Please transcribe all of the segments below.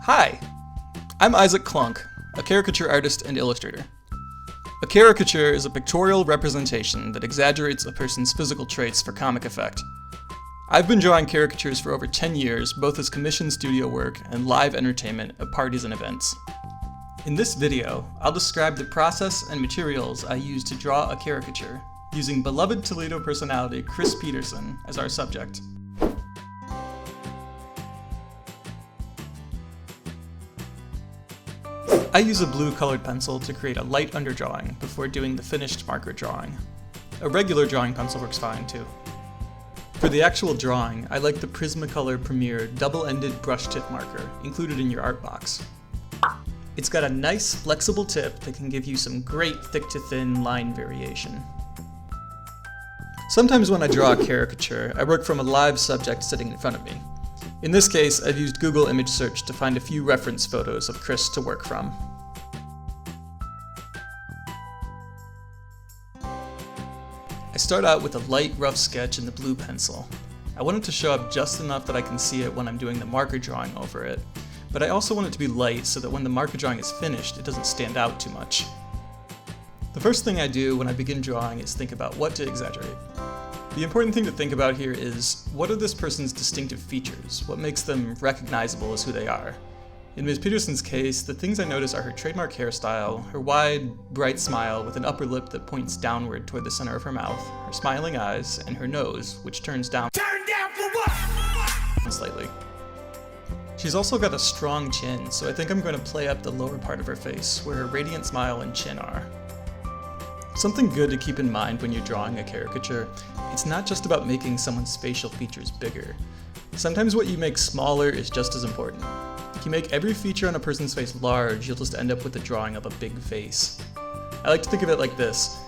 Hi, I'm Isaac Klunk, a caricature artist and illustrator. A caricature is a pictorial representation that exaggerates a person's physical traits for comic effect. I've been drawing caricatures for over 10 years, both as commissioned studio work and live entertainment at parties and events. In this video, I'll describe the process and materials I use to draw a caricature, using beloved Toledo personality Chris Peterson as our subject. I use a blue colored pencil to create a light underdrawing before doing the finished marker drawing. A regular drawing pencil works fine too. For the actual drawing, I like the Prismacolor Premier double-ended brush tip marker included in your art box. It's got a nice flexible tip that can give you some great thick to thin line variation. Sometimes when I draw a caricature, I work from a live subject sitting in front of me. In this case, I've used Google image search to find a few reference photos of Chris to work from. I start out with a light, rough sketch in the blue pencil. I want it to show up just enough that I can see it when I'm doing the marker drawing over it, but I also want it to be light so that when the marker drawing is finished, it doesn't stand out too much. The first thing I do when I begin drawing is think about what to exaggerate. The important thing to think about here is, what are this person's distinctive features? What makes them recognizable as who they are? In Ms. Peterson's case, the things I notice are her trademark hairstyle, her wide, bright smile with an upper lip that points downward toward the center of her mouth, her smiling eyes, and her nose, which turns down for what? Slightly. She's also got a strong chin, so I think I'm going to play up the lower part of her face, where her radiant smile and chin are. Something good to keep in mind when you're drawing a caricature, it's not just about making someone's facial features bigger. Sometimes what you make smaller is just as important. If you make every feature on a person's face large, you'll just end up with a drawing of a big face. I like to think of it like this.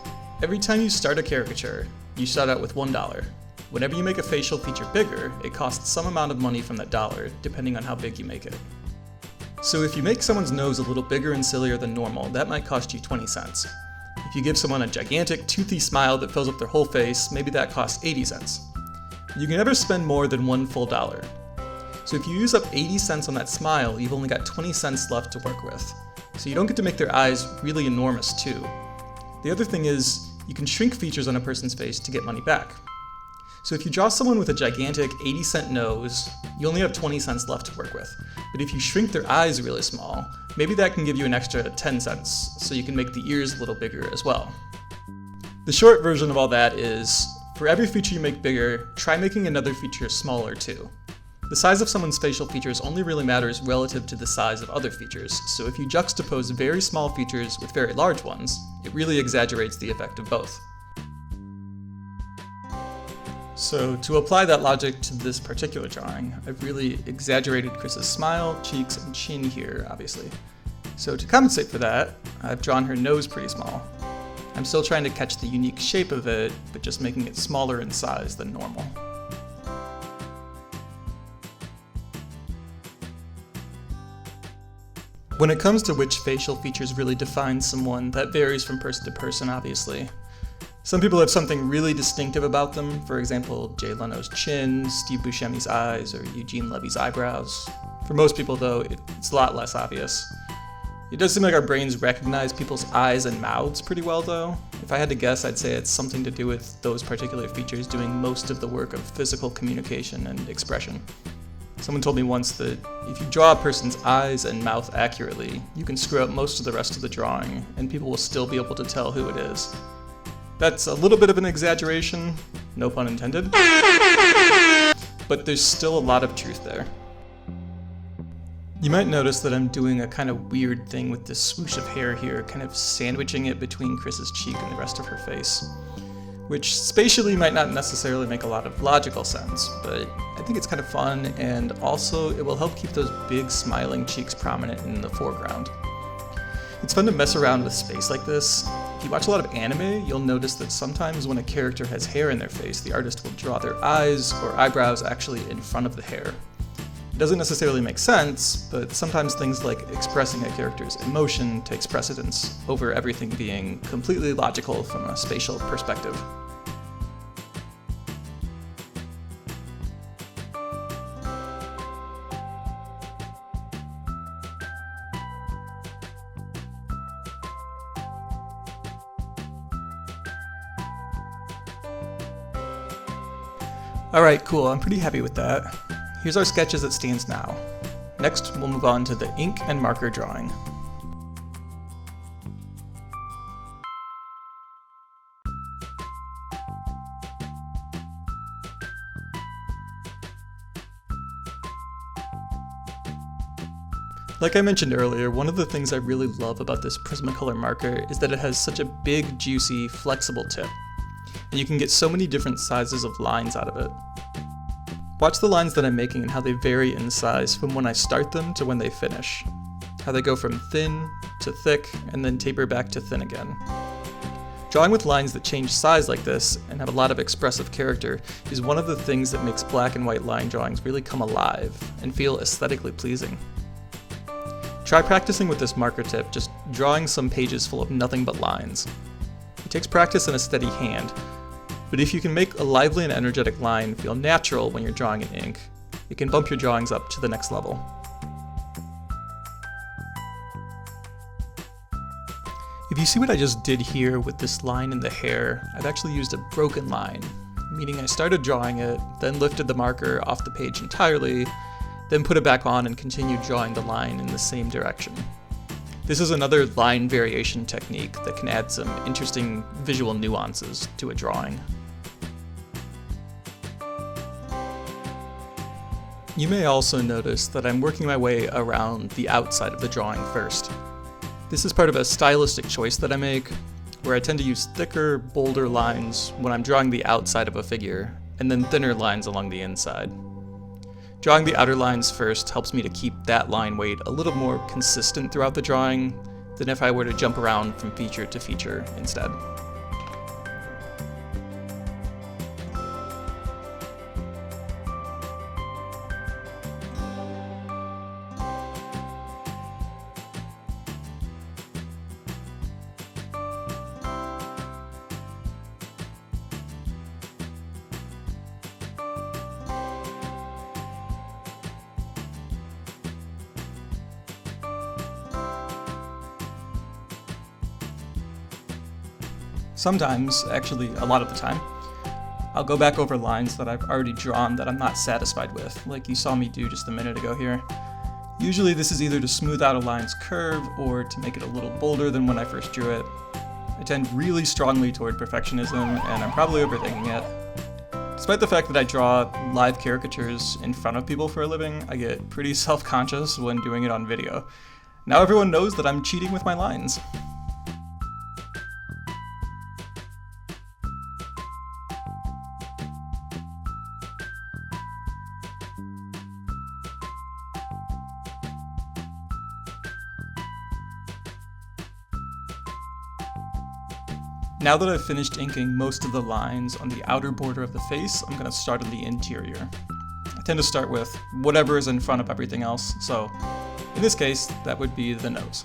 Every time you start a caricature, you start out with $1. Whenever you make a facial feature bigger, it costs some amount of money from that dollar, depending on how big you make it. So if you make someone's nose a little bigger and sillier than normal, that might cost you 20 cents. If you give someone a gigantic, toothy smile that fills up their whole face, maybe that costs 80 cents. You can never spend more than one full dollar. So if you use up 80 cents on that smile, you've only got 20 cents left to work with. So you don't get to make their eyes really enormous too. The other thing is, you can shrink features on a person's face to get money back. So if you draw someone with a gigantic 80-cent nose, you only have 20 cents left to work with. But if you shrink their eyes really small, maybe that can give you an extra 10 cents, so you can make the ears a little bigger as well. The short version of all that is, for every feature you make bigger, try making another feature smaller too. The size of someone's facial features only really matters relative to the size of other features, so if you juxtapose very small features with very large ones, it really exaggerates the effect of both. So to apply that logic to this particular drawing, I've really exaggerated Chris's smile, cheeks, and chin here, obviously. So to compensate for that, I've drawn her nose pretty small. I'm still trying to catch the unique shape of it, but just making it smaller in size than normal. When it comes to which facial features really define someone, that varies from person to person, obviously. Some people have something really distinctive about them, for example, Jay Leno's chin, Steve Buscemi's eyes, or Eugene Levy's eyebrows. For most people, though, it's a lot less obvious. It does seem like our brains recognize people's eyes and mouths pretty well, though. If I had to guess, I'd say it's something to do with those particular features doing most of the work of physical communication and expression. Someone told me once that if you draw a person's eyes and mouth accurately, you can screw up most of the rest of the drawing, and people will still be able to tell who it is. That's a little bit of an exaggeration, no pun intended, but there's still a lot of truth there. You might notice that I'm doing a kind of weird thing with this swoosh of hair here, kind of sandwiching it between Chris's cheek and the rest of her face, which spatially might not necessarily make a lot of logical sense, but I think it's kind of fun, and also it will help keep those big smiling cheeks prominent in the foreground. It's fun to mess around with space like this. If you watch a lot of anime, you'll notice that sometimes when a character has hair in their face, the artist will draw their eyes or eyebrows actually in front of the hair. It doesn't necessarily make sense, but sometimes things like expressing a character's emotion takes precedence over everything being completely logical from a spatial perspective. Alright, cool, I'm pretty happy with that. Here's our sketch as it stands now. Next, we'll move on to the ink and marker drawing. Like I mentioned earlier, one of the things I really love about this Prismacolor marker is that it has such a big, juicy, flexible tip. And you can get so many different sizes of lines out of it. Watch the lines that I'm making and how they vary in size from when I start them to when they finish. How they go from thin to thick and then taper back to thin again. Drawing with lines that change size like this and have a lot of expressive character is one of the things that makes black and white line drawings really come alive and feel aesthetically pleasing. Try practicing with this marker tip, just drawing some pages full of nothing but lines. It takes practice and a steady hand, but if you can make a lively and energetic line feel natural when you're drawing in ink, it can bump your drawings up to the next level. If you see what I just did here with this line in the hair, I've actually used a broken line, meaning I started drawing it, then lifted the marker off the page entirely, then put it back on and continued drawing the line in the same direction. This is another line variation technique that can add some interesting visual nuances to a drawing. You may also notice that I'm working my way around the outside of the drawing first. This is part of a stylistic choice that I make, where I tend to use thicker, bolder lines when I'm drawing the outside of a figure, and then thinner lines along the inside. Drawing the outer lines first helps me to keep that line weight a little more consistent throughout the drawing than if I were to jump around from feature to feature instead. Sometimes, actually a lot of the time, I'll go back over lines that I've already drawn that I'm not satisfied with, like you saw me do just a minute ago here. Usually this is either to smooth out a line's curve or to make it a little bolder than when I first drew it. I tend really strongly toward perfectionism, and I'm probably overthinking it. Despite the fact that I draw live caricatures in front of people for a living, I get pretty self-conscious when doing it on video. Now everyone knows that I'm cheating with my lines. Now that I've finished inking most of the lines on the outer border of the face, I'm going to start on the interior. I tend to start with whatever is in front of everything else, so in this case, that would be the nose.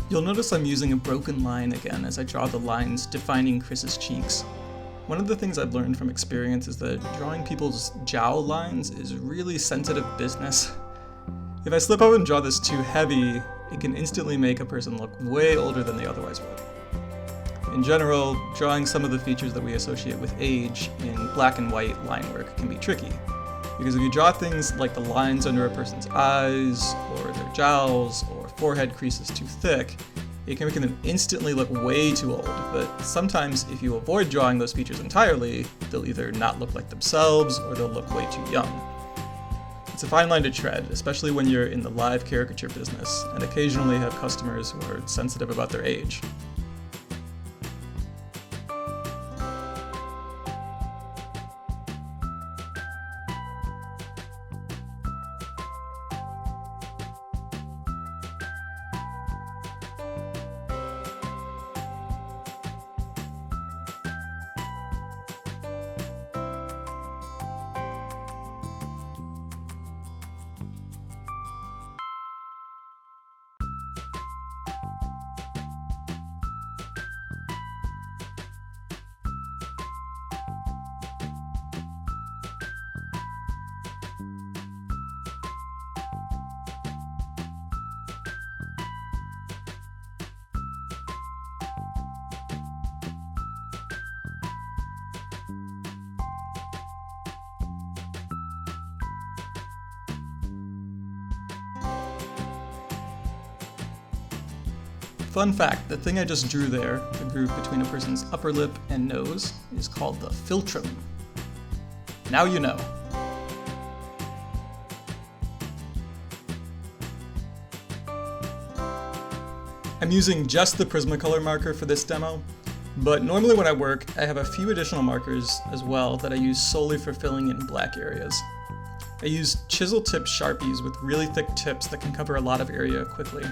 You'll notice I'm using a broken line again as I draw the lines defining Chris's cheeks. One of the things I've learned from experience is that drawing people's jowl lines is really sensitive business. If I slip up and draw this too heavy, it can instantly make a person look way older than they otherwise would. In general, drawing some of the features that we associate with age in black and white line work can be tricky. Because if you draw things like the lines under a person's eyes, or their jowls, or forehead creases too thick, it can make them instantly look way too old. But sometimes if you avoid drawing those features entirely, they'll either not look like themselves, or they'll look way too young. It's a fine line to tread, especially when you're in the live caricature business and occasionally have customers who are sensitive about their age. Fun fact, the thing I just drew there, the groove between a person's upper lip and nose, is called the philtrum. Now you know. I'm using just the Prismacolor marker for this demo, but normally when I work, I have a few additional markers as well that I use solely for filling in black areas. I use chisel tip Sharpies with really thick tips that can cover a lot of area quickly.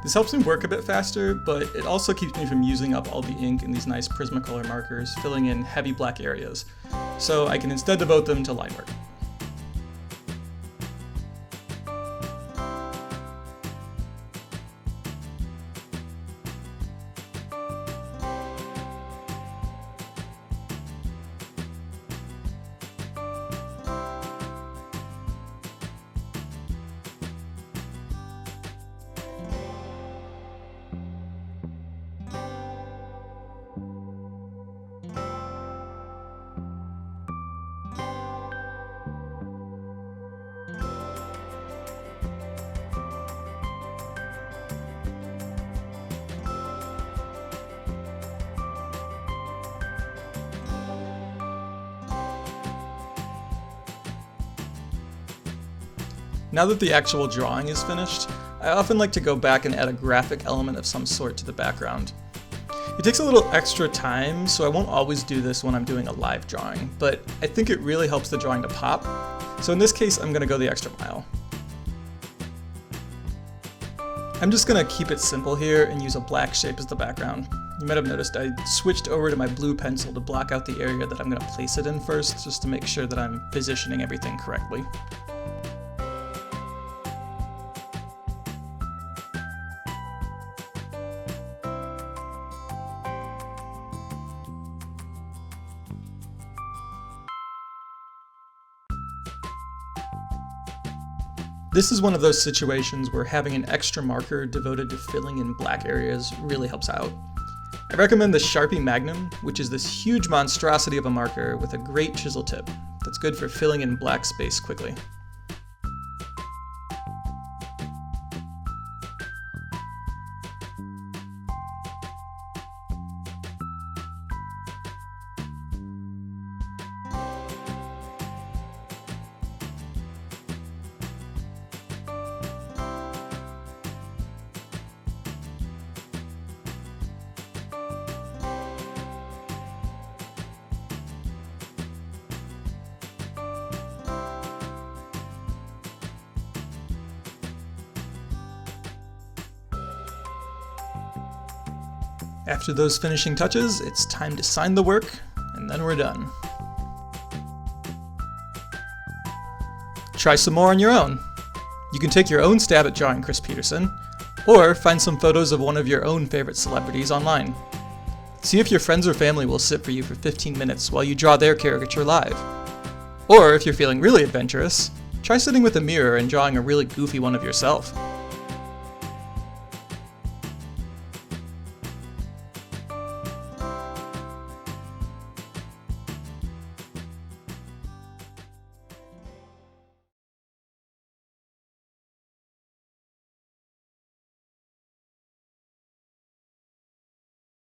This helps me work a bit faster, but it also keeps me from using up all the ink in these nice Prismacolor markers, filling in heavy black areas, so I can instead devote them to line work. Now that the actual drawing is finished, I often like to go back and add a graphic element of some sort to the background. It takes a little extra time, so I won't always do this when I'm doing a live drawing, but I think it really helps the drawing to pop, so in this case I'm going to go the extra mile. I'm just going to keep it simple here and use a black shape as the background. You might have noticed I switched over to my blue pencil to block out the area that I'm going to place it in first, just to make sure that I'm positioning everything correctly. This is one of those situations where having an extra marker devoted to filling in black areas really helps out. I recommend the Sharpie Magnum, which is this huge monstrosity of a marker with a great chisel tip that's good for filling in black space quickly. After those finishing touches, it's time to sign the work, and then we're done. Try some more on your own. You can take your own stab at drawing Chris Peterson, or find some photos of one of your own favorite celebrities online. See if your friends or family will sit for you for 15 minutes while you draw their caricature live. Or if you're feeling really adventurous, try sitting with a mirror and drawing a really goofy one of yourself.